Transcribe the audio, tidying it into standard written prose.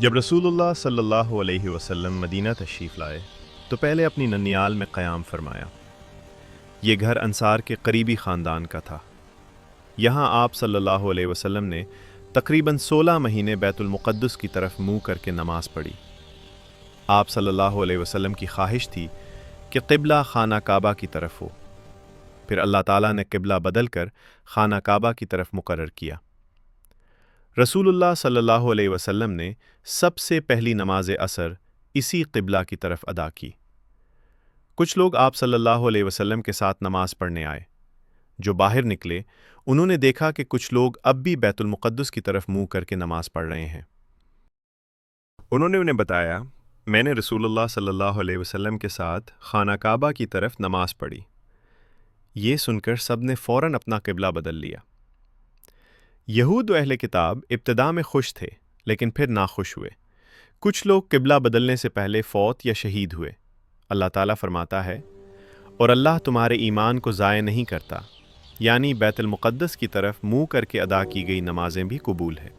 جب رسول اللہ صلی اللہ علیہ وسلم مدینہ تشریف لائے تو پہلے اپنی ننیال میں قیام فرمایا۔ یہ گھر انصار کے قریبی خاندان کا تھا۔ یہاں آپ صلی اللہ علیہ وسلم نے تقریباً 16 مہینے بیت المقدس کی طرف منہ کر کے نماز پڑھی۔ آپ صلی اللہ علیہ وسلم کی خواہش تھی کہ قبلہ خانہ کعبہ کی طرف ہو، پھر اللہ تعالیٰ نے قبلہ بدل کر خانہ کعبہ کی طرف مقرر کیا۔ رسول اللہ صلی اللہ علیہ وسلم نے سب سے پہلی نماز عصر اسی قبلہ کی طرف ادا کی۔ کچھ لوگ آپ صلی اللہ علیہ وسلم کے ساتھ نماز پڑھنے آئے۔ جو باہر نکلے انہوں نے دیکھا کہ کچھ لوگ اب بھی بیت المقدس کی طرف منہ کر کے نماز پڑھ رہے ہیں۔ انہوں نے انہیں بتایا، میں نے رسول اللہ صلی اللہ علیہ وسلم کے ساتھ خانہ کعبہ کی طرف نماز پڑھی۔ یہ سن کر سب نے فوراً اپنا قبلہ بدل لیا۔ یہود و اہل کتاب ابتدا میں خوش تھے لیکن پھر ناخوش ہوئے۔ کچھ لوگ قبلہ بدلنے سے پہلے فوت یا شہید ہوئے۔ اللہ تعالیٰ فرماتا ہے، اور اللہ تمہارے ایمان کو ضائع نہیں کرتا، یعنی بیت المقدس کی طرف منہ کر کے ادا کی گئی نمازیں بھی قبول ہے۔